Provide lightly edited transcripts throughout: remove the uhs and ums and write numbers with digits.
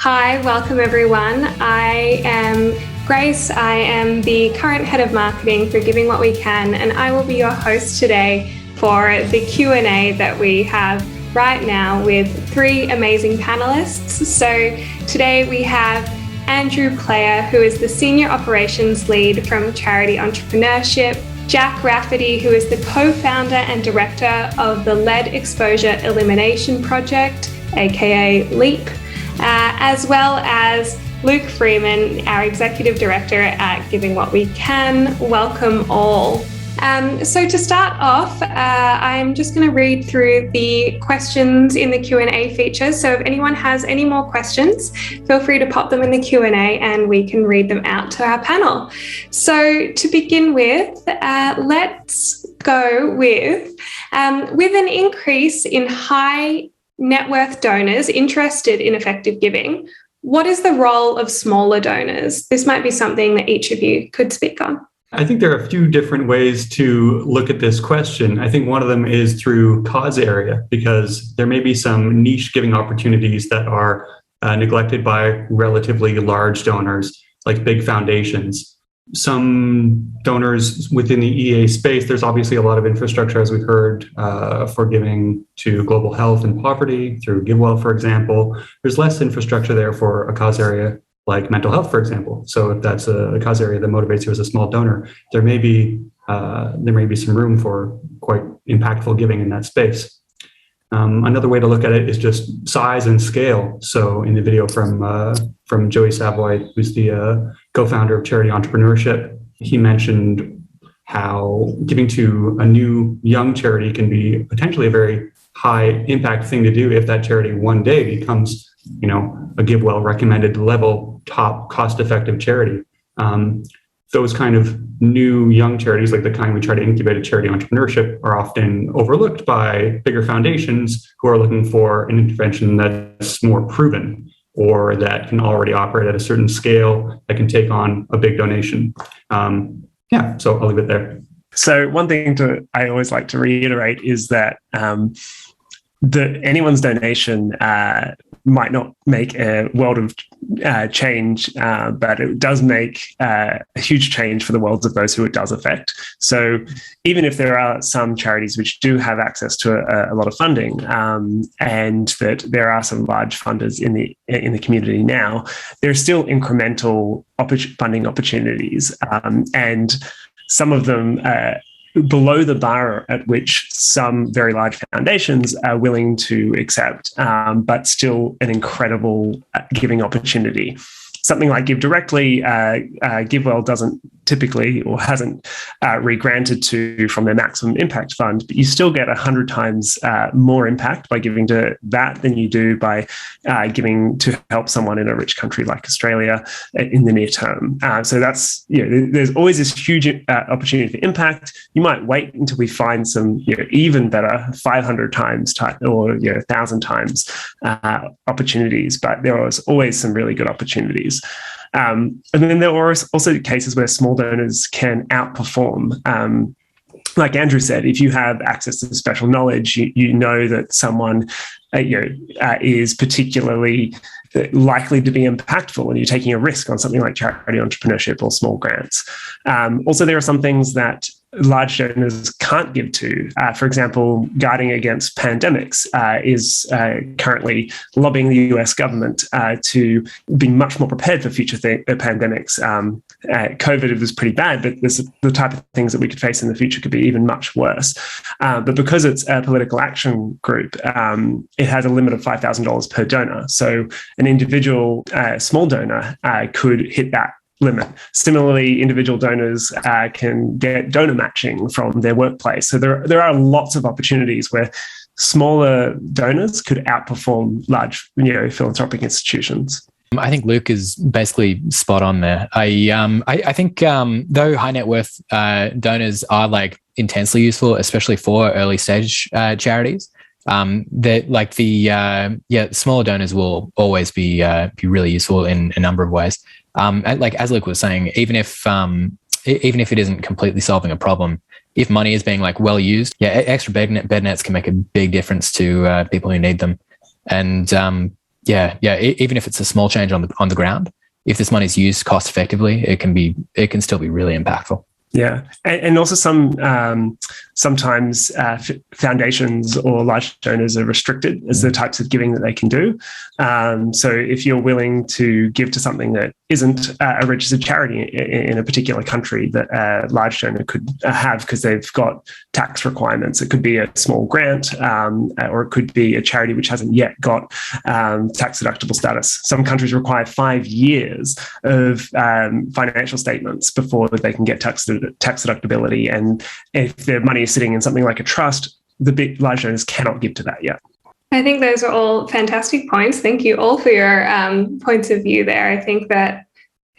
Hi, welcome everyone. I am Grace. I am the current head of marketing for Giving What We Can, and I will be your host today for the Q&A that we have right now with three amazing panelists. So today we have Andrew Player, who is the Senior Operations Lead from Charity Entrepreneurship, Jack Rafferty, who is the co-founder and director of the Lead Exposure Elimination Project, aka LEEP, as well as Luke Freeman, our Executive Director at Giving What We Can. Welcome all. So to start off, I'm just going to read through the questions in the Q&A feature. So if anyone has any more questions, feel free to pop them in the Q&A and we can read them out to our panel. So to begin with, let's go with an increase in high net worth donors interested in effective giving, what is the role of smaller donors? This might be something that each of you could speak on. I think there are a few different ways to look at this question. I think one of them is through cause area, because there may be some niche giving opportunities that are neglected by relatively large donors, like big foundations. Some donors within the EA space, there's obviously a lot of infrastructure, as we've heard, for giving to global health and poverty through GiveWell, for example. There's less infrastructure there for a cause area like mental health, for example. So if that's a cause area that motivates you as a small donor, there may be some room for quite impactful giving in that space. Another way to look at it is just size and scale. So in the video from Joey Savoy, who's the co-founder of Charity Entrepreneurship, he mentioned how giving to a new young charity can be potentially a very high impact thing to do if that charity one day becomes, a GiveWell recommended level top cost-effective charity. Those kind of new young charities, like the kind we try to incubate at Charity Entrepreneurship, are often overlooked by bigger foundations who are looking for an intervention that's more proven or that can already operate at a certain scale that can take on a big donation. So I'll leave it there. So one thing I always like to reiterate is that anyone's donation might not make a world of change, but it does make a huge change for the worlds of those who it does affect. So even if there are some charities which do have access to a lot of funding, and that there are some large funders in the community now, there are still incremental funding opportunities, and some of them below the bar at which some very large foundations are willing to accept, but still an incredible giving opportunity. Something like Give Directly, GiveWell doesn't typically or hasn't re-granted to from their maximum impact fund, but you still get 100 times more impact by giving to that than you do by giving to help someone in a rich country like Australia in the near term. So that's, there's always this huge opportunity for impact. You might wait until we find some even better 500 times or 1,000 times opportunities, but there was always some really good opportunities. And then there are also cases where small donors can outperform. Like Andrew said, if you have access to special knowledge, you know that someone is particularly likely to be impactful, and you're taking a risk on something like charity entrepreneurship or small grants. Also, there are some things that large donors can't give to. For example, guarding against pandemics is currently lobbying the US government to be much more prepared for future pandemics. COVID was pretty bad, but the type of things that we could face in the future could be even much worse. But because it's a political action group, it has a limit of $5,000 per donor. So an individual small donor could hit that limit. Similarly, individual donors can get donor matching from their workplace. So there are lots of opportunities where smaller donors could outperform large, philanthropic institutions. I think Luke is basically spot on there. I think though high net worth donors are intensely useful, especially for early stage charities, that smaller donors will always be really useful in a number of ways. As Luke was saying, even if it isn't completely solving a problem, if money is being well used, extra bed nets can make a big difference to people who need them. And Yeah. Even if it's a small change on the ground, if this money is used cost effectively, it can still be really impactful. Yeah, and also sometimes foundations or large donors are restricted as the types of giving that they can do. So if you're willing to give to something that isn't a registered charity in a particular country that a large donor could have because they've got tax requirements, it could be a small grant or it could be a charity which hasn't yet got tax deductible status. Some countries require 5 years of financial statements before they can get tax deductibility. And if their money is sitting in something like a trust, the big large donors cannot give to that yet. I think those are all fantastic points. Thank you all for your points of view there. I think that,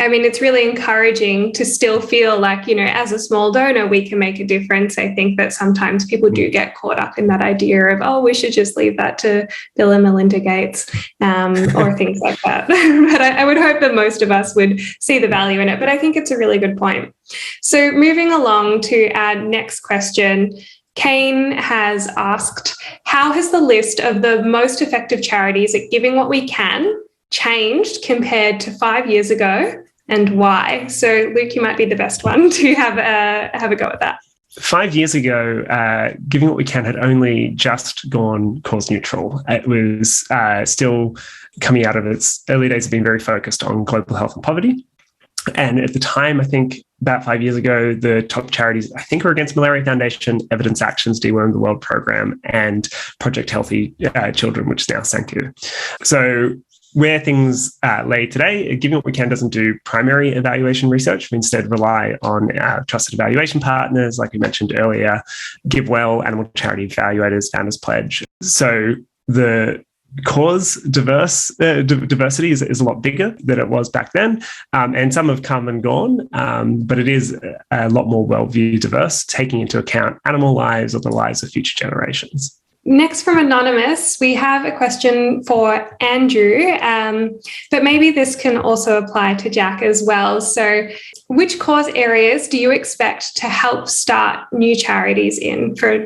it's really encouraging to still feel like, as a small donor, we can make a difference. I think that sometimes people do get caught up in that idea of, we should just leave that to Bill and Melinda Gates or things like that. But I would hope that most of us would see the value in it. But I think it's a really good point. So moving along to our next question, Kane has asked, how has the list of the most effective charities at giving what we can changed compared to 5 years ago, and why? So Luke, you might be the best one to have a go at that. 5 years ago, Giving What We Can had only just gone cause neutral. It was still coming out of its early days of being very focused on global health and poverty. And at the time, I think about 5 years ago, the top charities, I think, were Against Malaria Foundation, Evidence Action's Deworm the World Program, and Project Healthy Children, which is now Sanku. So where things lay today, Giving What We Can doesn't do primary evaluation research. We instead rely on our trusted evaluation partners, like we mentioned earlier, GiveWell, Animal Charity Evaluators, Founders Pledge. So the cause diversity is a lot bigger than it was back then, and some have come and gone, but it is a lot more well-viewed diverse, taking into account animal lives or the lives of future generations. Next from Anonymous, we have a question for Andrew, but maybe this can also apply to Jack as well. So which cause areas do you expect to help start new charities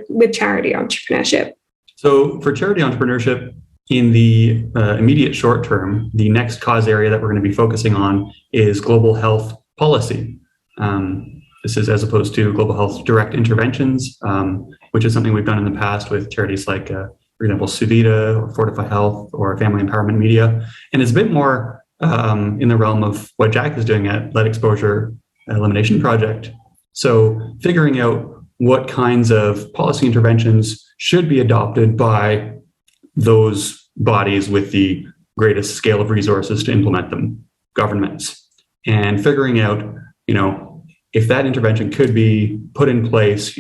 with charity entrepreneurship? So for charity entrepreneurship, in the immediate short term, the next cause area that we're going to be focusing on is global health policy. This is as opposed to global health direct interventions, which is something we've done in the past with charities like, for example, Suvita or Fortify Health or Family Empowerment Media. And it's a bit more in the realm of what Jack is doing at Lead Exposure Elimination Project. So figuring out what kinds of policy interventions should be adopted by those bodies with the greatest scale of resources to implement them, governments, and figuring out, if that intervention could be put in place,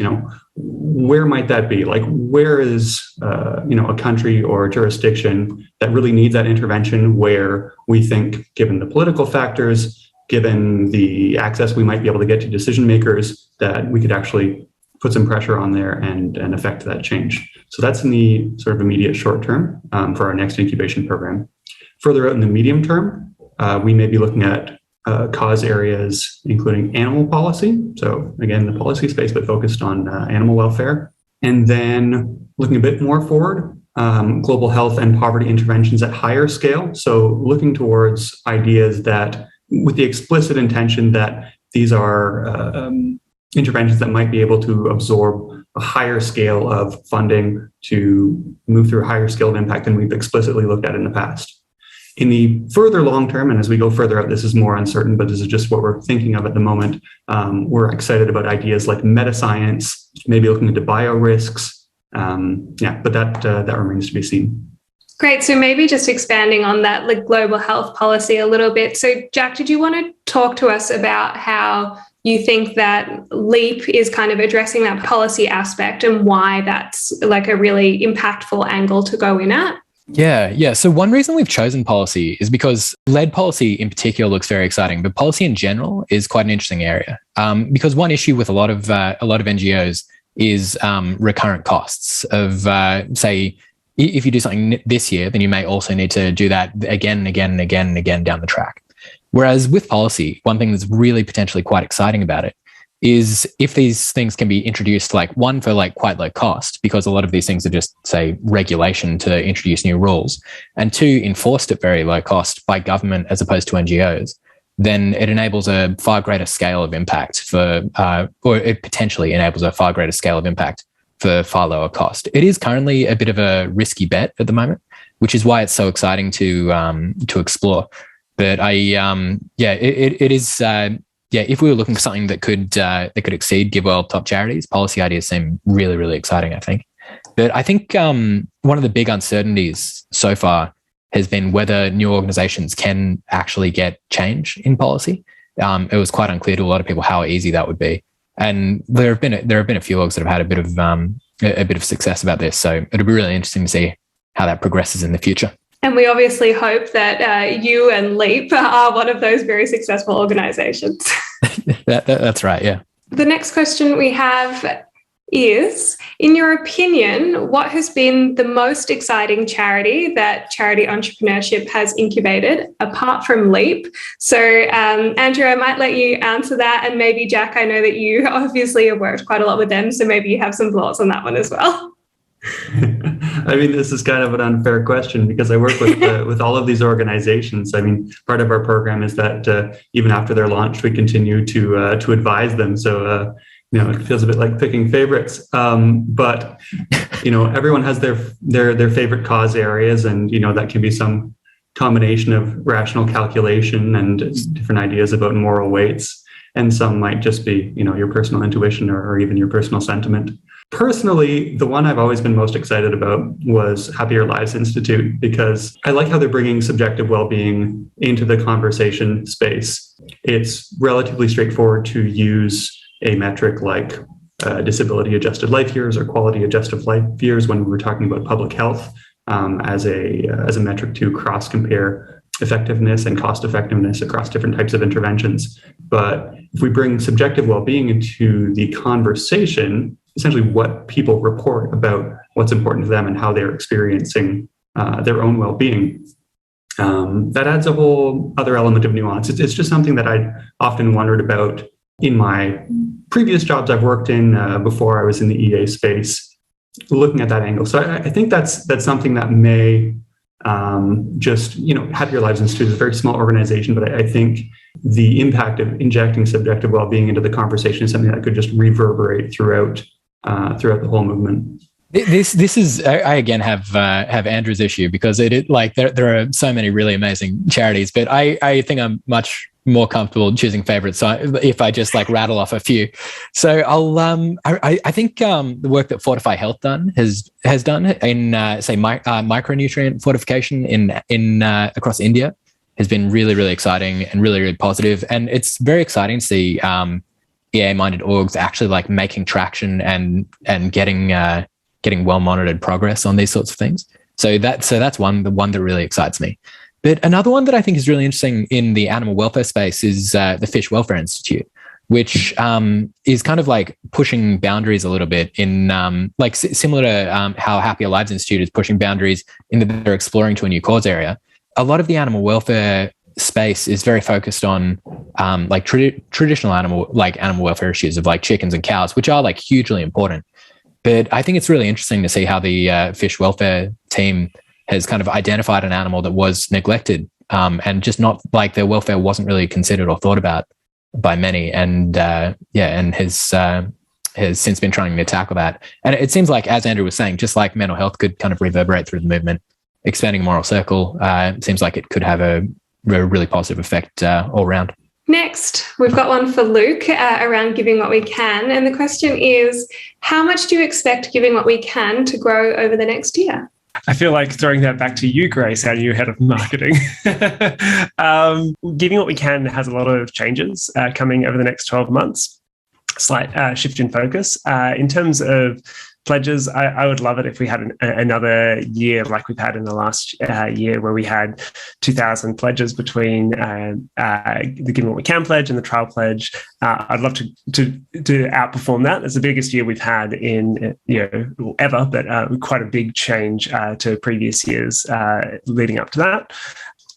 where might that be? Like, where is, a country or a jurisdiction that really needs that intervention, where we think, given the political factors, given the access we might be able to get to decision makers, that we could actually put some pressure on there and affect that change. So that's in the sort of immediate short term for our next incubation program. Further out in the medium term, we may be looking at cause areas, including animal policy. So again, the policy space, but focused on animal welfare. And then looking a bit more forward, global health and poverty interventions at higher scale. So looking towards ideas that, with the explicit intention that these are interventions that might be able to absorb a higher scale of funding to move through a higher scale of impact than we've explicitly looked at in the past. In the further long term, and as we go further out, this is more uncertain, but this is just what we're thinking of at the moment. We're excited about ideas like meta-science, maybe looking into biorisks. But that remains to be seen. Great. So maybe just expanding on that, like global health policy a little bit. So Jack, did you want to talk to us about how you think that LEEP is kind of addressing that policy aspect and why that's like a really impactful angle to go in at? Yeah. So one reason we've chosen policy is because lead policy in particular looks very exciting, but policy in general is quite an interesting area. Because one issue with a lot of NGOs is recurrent costs of, say, if you do something this year, then you may also need to do that again down the track. Whereas with policy, one thing that's really potentially quite exciting about it is if these things can be introduced, like one for like quite low cost, because a lot of these things are just say regulation to introduce new rules, and two, enforced at very low cost by government as opposed to NGOs, then it enables a far greater scale of impact for, or it potentially enables a far greater scale of impact for far lower cost. It is currently a bit of a risky bet at the moment, which is why it's so exciting to explore. But it is. If we were looking for something that could exceed GiveWell top charities, policy ideas seem really, really exciting, I think. But I think one of the big uncertainties so far has been whether new organizations can actually get change in policy. It was quite unclear to a lot of people how easy that would be. And there have been a few orgs that have had a bit of success about this. So it'll be really interesting to see how that progresses in the future. And we obviously hope that you and LEEP are one of those very successful organizations. That's right, yeah. The next question we have is, in your opinion, what has been the most exciting charity that charity entrepreneurship has incubated, apart from LEEP? So, Andrew, I might let you answer that. And maybe, Jack, I know that you obviously have worked quite a lot with them, so maybe you have some thoughts on that one as well. I mean, this is kind of an unfair question because I work with all of these organizations. I mean, part of our program is that even after they're launched, we continue to advise them. So, it feels a bit like picking favorites. But everyone has their favorite cause areas, and that can be some combination of rational calculation and different ideas about moral weights, and some might just be your personal intuition or even your personal sentiment. Personally, the one I've always been most excited about was Happier Lives Institute, because I like how they're bringing subjective well-being into the conversation space. It's relatively straightforward to use a metric like disability-adjusted life years or quality-adjusted life years when we were talking about public health as a metric to cross-compare effectiveness and cost effectiveness across different types of interventions. But if we bring subjective well-being into the conversation, essentially what people report about what's important to them and how they're experiencing their own well-being, that adds a whole other element of nuance. It's just something that I often wondered about in my previous jobs I've worked in before I was in the EA space, looking at that angle. So I think that's something that may Happier Lives Institute is a very small organization, but I think the impact of injecting subjective well-being into the conversation is something that could just reverberate throughout the whole movement. This is, I again have Andrew's issue, because there are so many really amazing charities, but I think I'm much more comfortable choosing favorites. So if I just rattle off a few, so I'll I think the work that Fortify Health has done in micronutrient fortification in across India has been really, really exciting and really, really positive. And it's very exciting to see EA-minded orgs actually making traction and getting well monitored progress on these sorts of things. So that's the one that really excites me. But another one that I think is really interesting in the animal welfare space is the Fish Welfare Institute, which is kind of pushing boundaries a little bit in similar to how Happier Lives Institute is pushing boundaries in that they're exploring to a new cause area. A lot of the animal welfare space is very focused on traditional animal welfare issues of chickens and cows, which are hugely important. But I think it's really interesting to see how the fish welfare team has kind of identified an animal that was neglected and just not their welfare wasn't really considered or thought about by many, and has since been trying to tackle that. And it seems like, as Andrew was saying, just like mental health could kind of reverberate through the movement, expanding moral circle seems like it could have a really positive effect all around. Next, we've got one for Luke around Giving What We Can. And the question is, how much do you expect Giving What We Can to grow over the next year? I feel like throwing that back to you, Grace, our new head of marketing. Giving What We Can has a lot of changes coming over the next 12 months, slight shift in focus. In terms of pledges, I would love it if we had another year like we've had in the last year, where we had 2,000 pledges between the Giving What We Can pledge and the trial pledge. I'd love to outperform that. It's the biggest year we've had in ever, but quite a big change to previous years leading up to that.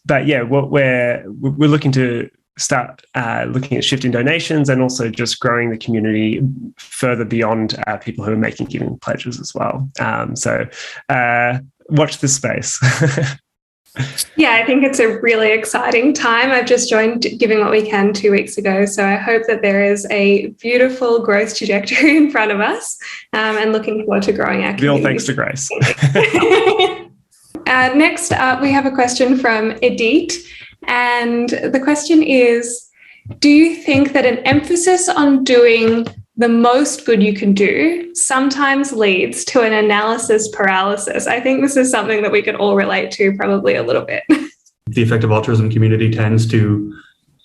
But yeah, what we're looking to start looking at shifting donations and also just growing the community further beyond people who are making giving pledges as well. So watch this space. Yeah, I think it's a really exciting time. I've just joined Giving What We Can 2 weeks ago, so I hope that there is a beautiful growth trajectory in front of us, and looking forward to growing our community. All thanks to Grace. Next up, we have a question from Edith, and the question is, do you think that an emphasis on doing the most good you can do sometimes leads to an analysis paralysis? I think this is something that we could all relate to probably a little bit. The effective altruism community tends to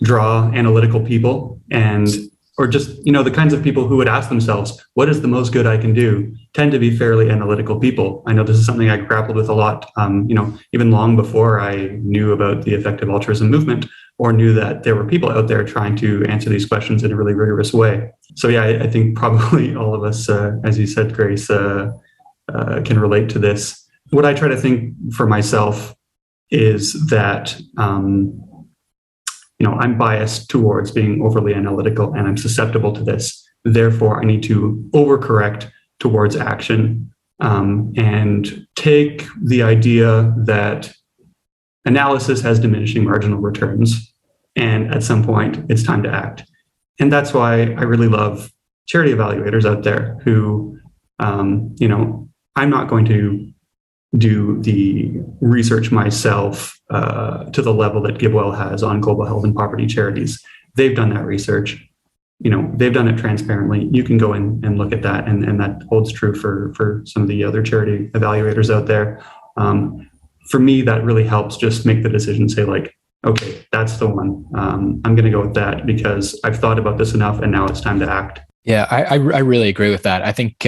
draw analytical people or just, the kinds of people who would ask themselves, what is the most good I can do, tend to be fairly analytical people. I know this is something I grappled with a lot, even long before I knew about the effective altruism movement or knew that there were people out there trying to answer these questions in a really rigorous way. So yeah, I think probably all of us, as you said, Grace, can relate to this. What I try to think for myself is that, I'm biased towards being overly analytical and I'm susceptible to this. Therefore, I need to overcorrect towards action and take the idea that analysis has diminishing marginal returns. And at some point, it's time to act. And that's why I really love charity evaluators out there who, I'm not going to do the research myself to the level that GiveWell has on global health and poverty charities. They've done that research. They've done it transparently. You can go in and look at that. And that holds true for some of the other charity evaluators out there. For me, that really helps just make the decision, say like, okay, that's the one. I'm going to go with that because I've thought about this enough and now it's time to act. Yeah, I really agree with that. I think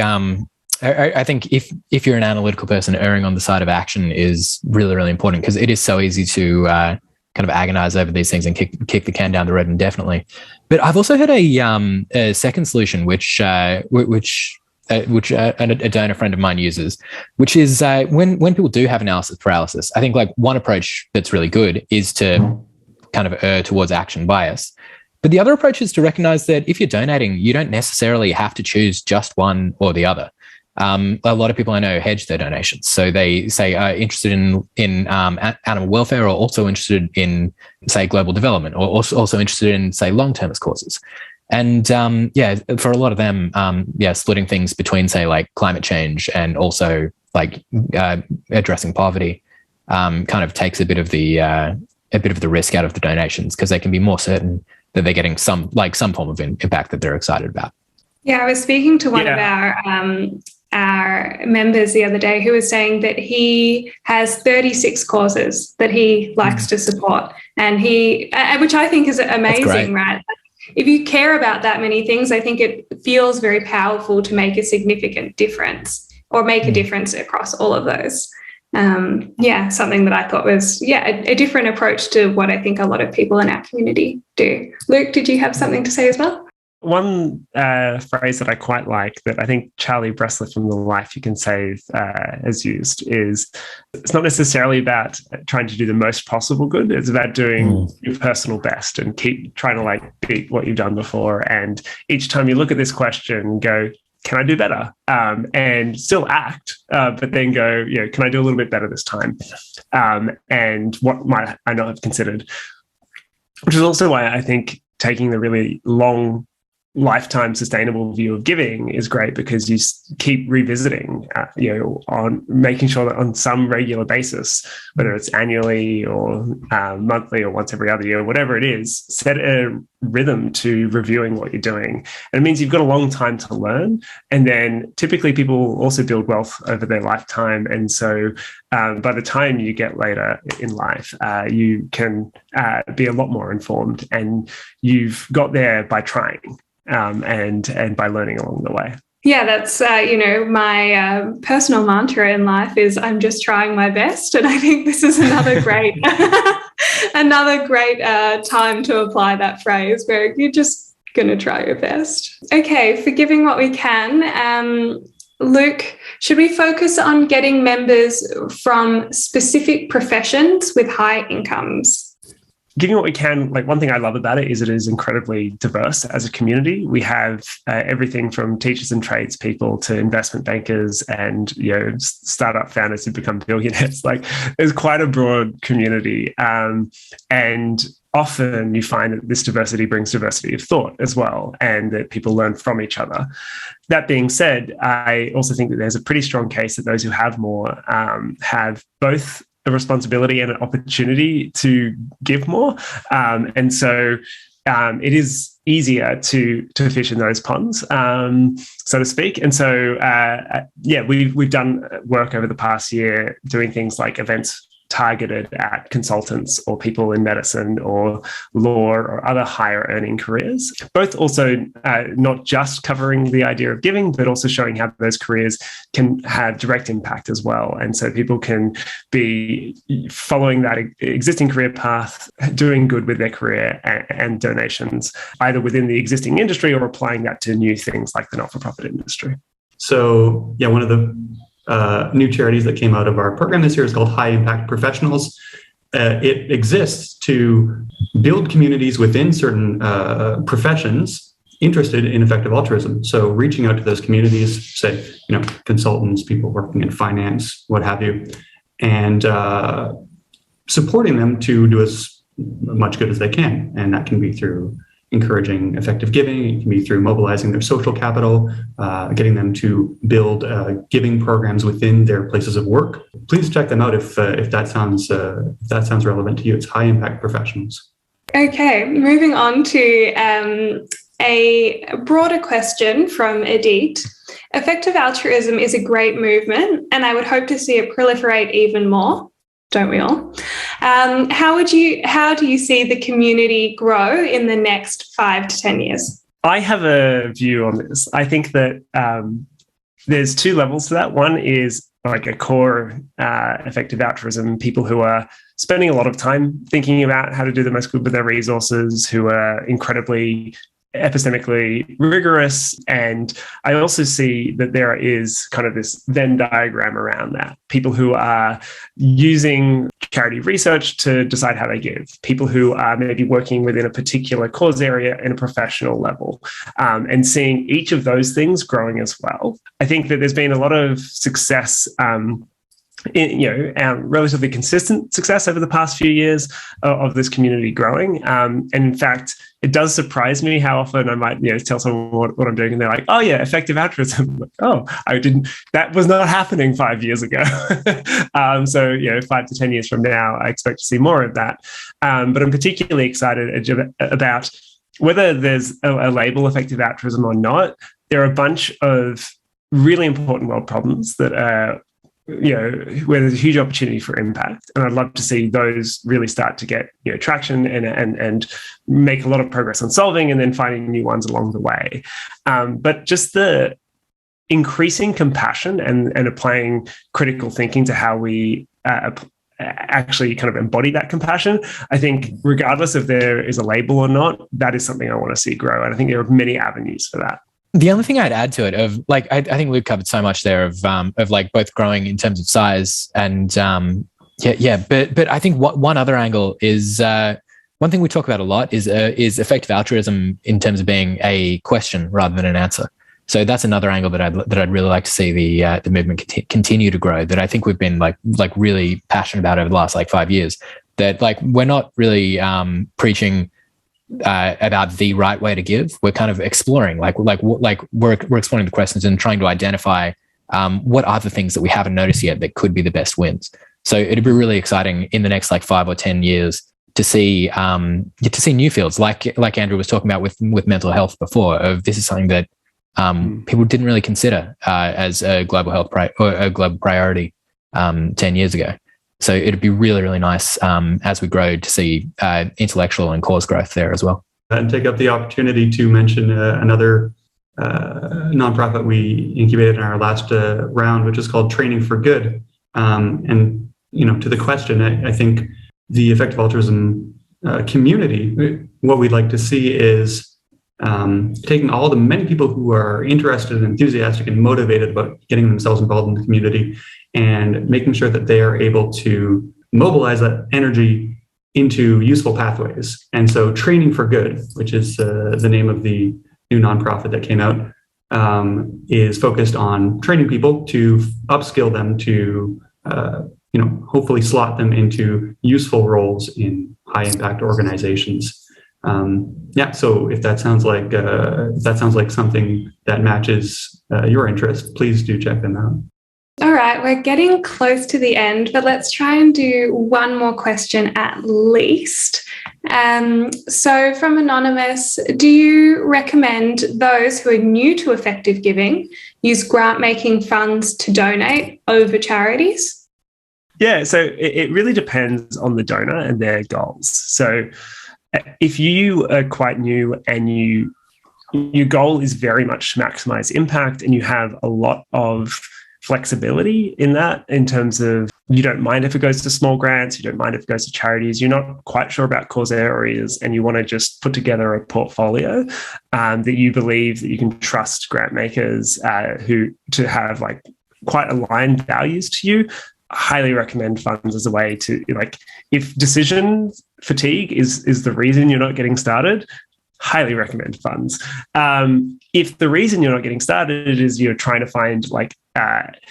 I think if you're an analytical person, erring on the side of action is really, really important because it is so easy to kind of agonize over these things and kick the can down the road indefinitely. But I've also had a second solution, which a donor friend of mine uses, which is when people do have analysis paralysis. I think like one approach that's really good is to kind of err towards action bias. But the other approach is to recognize that if you're donating, you don't necessarily have to choose just one or the other. A lot of people I know hedge their donations. So they say interested in animal welfare or also interested in, say, global development or also interested in, say, long-termist causes. And for a lot of them, splitting things between, say, like climate change and also like addressing poverty kind of takes a bit of the risk out of the donations because they can be more certain that they're getting some form of impact that they're excited about. Yeah, I was speaking to one of our members the other day who was saying that he has 36 causes that he likes to support, and which I think is amazing, right? If you care about that many things, I think it feels very powerful to make a significant difference or make a difference across all of those. Something that I thought was, a different approach to what I think a lot of people in our community do. Luke, did you have something to say as well? One phrase that I quite like that I think Charlie Bressler from The Life You Can Save has used is it's not necessarily about trying to do the most possible good. It's about doing your personal best and keep trying to like beat what you've done before. And each time you look at this question, go, can I do better? And still act, but then go, can I do a little bit better this time? And what might I not have considered? Which is also why I think taking the really long lifetime sustainable view of giving is great because you keep revisiting, on making sure that on some regular basis, whether it's annually or monthly or once every other year, whatever it is, set a rhythm to reviewing what you're doing. And it means you've got a long time to learn. And then typically people also build wealth over their lifetime. And so by the time you get later in life, you can be a lot more informed, and you've got there by trying. And by learning along the way. Yeah, that's, my personal mantra in life is I'm just trying my best. And I think this is another great, time to apply that phrase where you're just going to try your best. Okay, for giving what we can, Luke, should we focus on getting members from specific professions with high incomes? giving what we can, like one thing I love about it is incredibly diverse as a community. We have everything from teachers and tradespeople to investment bankers and startup founders who become billionaires. Like there's quite a broad community, and often you find that this diversity brings diversity of thought as well, and that people learn from each other. That being said, I also think that there's a pretty strong case that those who have more have both a responsibility and an opportunity to give more. And so it is easier to fish in those ponds, so to speak. And so, we've done work over the past year doing things like events targeted at consultants or people in medicine or law or other higher earning careers, both also not just covering the idea of giving, but also showing how those careers can have direct impact as well. And so people can be following that existing career path, doing good with their career and donations, either within the existing industry or applying that to new things like the not-for-profit industry. So, one of the new charities that came out of our program this year is called High Impact Professionals. It exists to build communities within certain professions interested in effective altruism. So reaching out to those communities, say, consultants, people working in finance, what have you, and supporting them to do as much good as they can. And that can be through encouraging effective giving. It can be through mobilizing their social capital, getting them to build giving programs within their places of work. Please check them out if that sounds relevant to you. It's High Impact Professionals. Okay, moving on to a broader question from Edith. Effective altruism is a great movement, and I would hope to see it proliferate even more. Don't we all? How do you see the community grow in the next 5 to 10 years? I have a view on this. I think that there's 2 levels to that. One is like a core effective altruism, people who are spending a lot of time thinking about how to do the most good with their resources, who are incredibly epistemically rigorous. And I also see that there is kind of this Venn diagram around that. People who are using charity research to decide how they give, people who are maybe working within a particular cause area in a professional level, and seeing each of those things growing as well. I think that there's been a lot of success relatively consistent success over the past few years of this community growing. And in fact, it does surprise me how often I might tell someone what I'm doing and they're like, oh yeah, effective altruism. I'm like, oh, that was not happening 5 years ago. So 5 to 10 years from now, I expect to see more of that. But I'm particularly excited about whether there's a label effective altruism or not. There are a bunch of really important world problems that are where there's a huge opportunity for impact. And I'd love to see those really start to get traction and make a lot of progress on solving and then finding new ones along the way. But just the increasing compassion and applying critical thinking to how we actually kind of embody that compassion, I think regardless if there is a label or not, that is something I want to see grow. And I think there are many avenues for that. The only thing I'd add to it I think Luke covered so much there of like both growing in terms of size and but I think one other angle is one thing we talk about a lot is effective altruism in terms of being a question rather than an answer. So that's another angle that I'd really like to see the movement continue to grow, that I think we've been like really passionate about over the last 5 years, that we're not really preaching about the right way to give. We're kind of exploring, we're exploring the questions and trying to identify what are the things that we haven't noticed yet that could be the best wins. So it'd be really exciting in the next 5 or 10 years to see new fields like Andrew was talking about with mental health before. Of this is something that people didn't really consider as a global health or a global priority 10 years ago. So it'd be really, really nice as we grow to see intellectual and cause growth there as well. And take up the opportunity to mention another nonprofit we incubated in our last round, which is called Training for Good. And to the question, I think the effective altruism community, what we'd like to see is taking all the many people who are interested and enthusiastic and motivated about getting themselves involved in the community and making sure that they are able to mobilize that energy into useful pathways. And so Training for Good, which is the name of the new nonprofit that came out, is focused on training people to upskill them to, hopefully slot them into useful roles in high impact organizations. So if that sounds like something that matches your interest, please do check them out. All right, we're getting close to the end, but let's try and do one more question at least. So from Anonymous, do you recommend those who are new to effective giving use grant-making funds to donate over charities? Yeah, so it really depends on the donor and their goals. So if you are quite new and your goal is very much to maximize impact and you have a lot of flexibility in that, in terms of you don't mind if it goes to small grants, you don't mind if it goes to charities, you're not quite sure about cause areas, and you want to just put together a portfolio that you believe that you can trust grant makers who to have like quite aligned values to you, I highly recommend funds as a way to, like, if decision fatigue is the reason you're not getting started, highly recommend funds. If the reason you're not getting started is you're trying to find like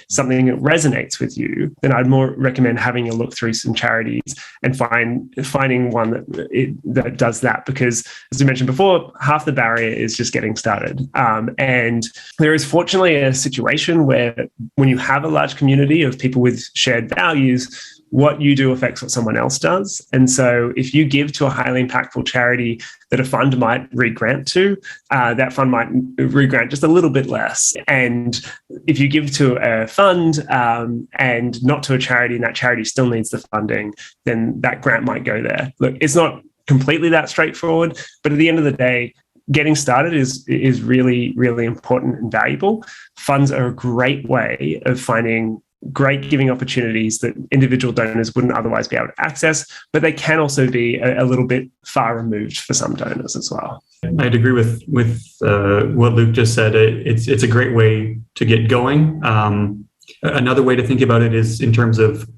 something that resonates with you, then I'd more recommend having a look through some charities and finding one that does that, because as I mentioned before, half the barrier is just getting started. And there is fortunately a situation where when you have a large community of people with shared values, what you do affects what someone else does. And so if you give to a highly impactful charity that a fund might re-grant to, that fund might re-grant just a little bit less. And if you give to a fund and not to a charity, and that charity still needs the funding, then that grant might go there. Look, it's not completely that straightforward, but at the end of the day, getting started is really, really important and valuable. Funds are a great way of finding great giving opportunities that individual donors wouldn't otherwise be able to access, but they can also be a little bit far removed for some donors as well. I'd agree with what Luke just said. It's a great way to get going. Another way to think about it is in terms of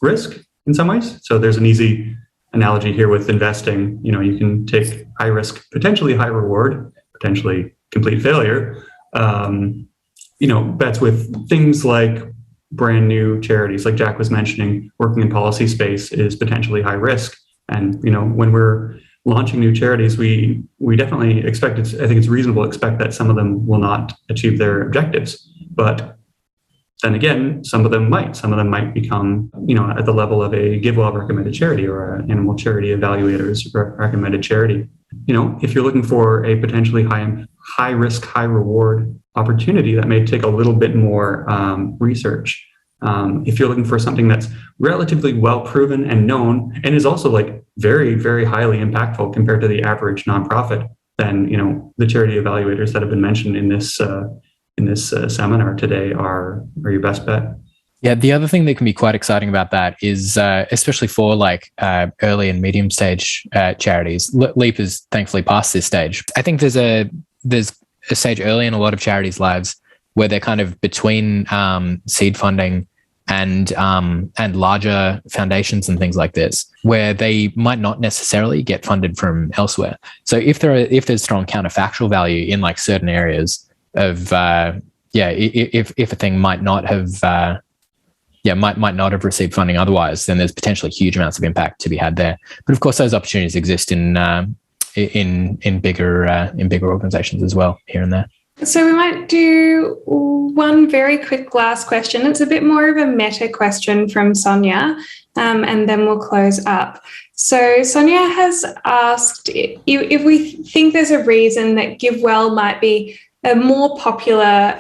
risk in some ways. So there's an easy analogy here with investing. You can take high risk, potentially high reward, potentially complete failure, bets with things like brand new charities, like Jack was mentioning. Working in policy space is potentially high risk. And, when we're launching new charities, we definitely expect I think it's reasonable to expect that some of them will not achieve their objectives. But then again, some of them might become, at the level of a GiveWell recommended charity or an Animal Charity Evaluators recommended charity. If you're looking for a potentially high risk, high reward opportunity, that may take a little bit more research. If you're looking for something that's relatively well proven and known, and is also like very, very highly impactful compared to the average nonprofit, then the charity evaluators that have been mentioned in this seminar today are your best bet. Yeah, the other thing that can be quite exciting about that is, especially for like early and medium stage charities, LEEP is thankfully past this stage. I think there's a stage early in a lot of charities' lives where they're kind of between seed funding and larger foundations and things like this, where they might not necessarily get funded from elsewhere. So if there's strong counterfactual value in like certain areas of if a thing might not have received funding otherwise, then there's potentially huge amounts of impact to be had there. But of course, those opportunities exist in bigger organizations as well, here and there. So we might do one very quick last question. It's a bit more of a meta question from Sonia, and then we'll close up. So Sonia has asked if we think there's a reason that GiveWell might be a more popular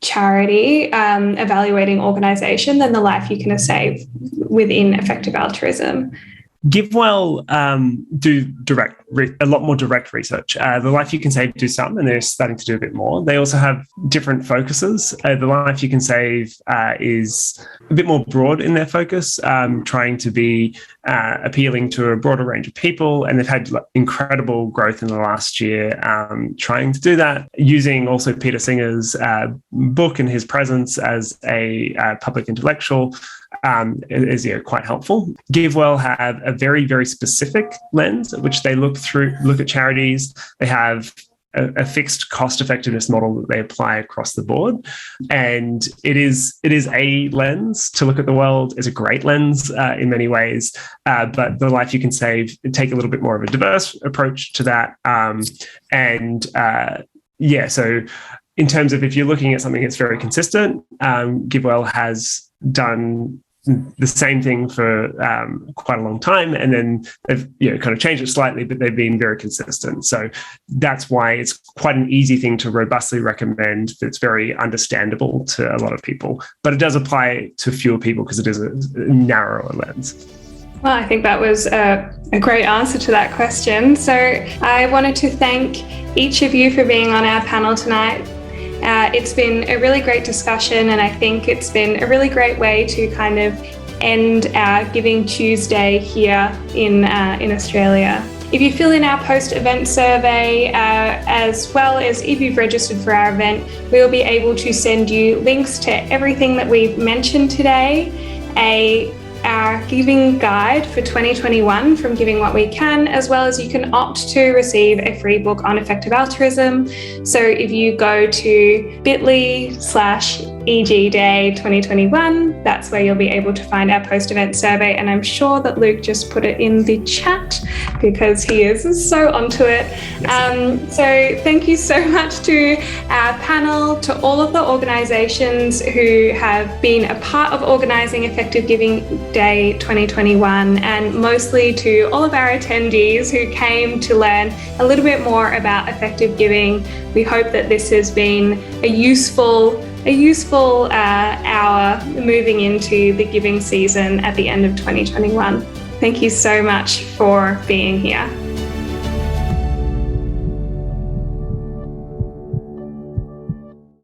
charity evaluating organisation than the Life You Can Save within effective altruism. GiveWell do a lot more direct research. The Life You Can Save do some, and they're starting to do a bit more. They also have different focuses. The Life You Can Save is a bit more broad in their focus, trying to be appealing to a broader range of people, and they've had incredible growth in the last year trying to do that, using also Peter Singer's book and his presence as a public intellectual is quite helpful. GiveWell have a very, very specific lens at which they look at charities. They have a fixed cost effectiveness model that they apply across the board. And it is a lens to look at the world. It's a great lens in many ways, but the Life You Can Save, take a little bit more of a diverse approach to that. So in terms of if you're looking at something that's very consistent, GiveWell has done the same thing for quite a long time, and then they've kind of changed it slightly, but they've been very consistent. So that's why it's quite an easy thing to robustly recommend. That's very understandable to a lot of people, but it does apply to fewer people because it is a narrower lens. Well, I think that was a great answer to that question. So I wanted to thank each of you for being on our panel tonight. It's been a really great discussion, and I think it's been a really great way to kind of end our Giving Tuesday here in Australia. If you fill in our post-event survey, as well as if you've registered for our event, we'll be able to send you links to everything that we've mentioned today, our giving guide for 2021 from Giving What We Can, as well as you can opt to receive a free book on effective altruism. So if you go to bit.ly/EG Day 2021, that's where you'll be able to find our post-event survey. And I'm sure that Luke just put it in the chat because he is so onto it. So thank you so much to our panel, to all of the organisations who have been a part of organising Effective Giving Day 2021, and mostly to all of our attendees who came to learn a little bit more about effective giving. We hope that this has been a useful hour moving into the giving season at the end of 2021. Thank you so much for being here.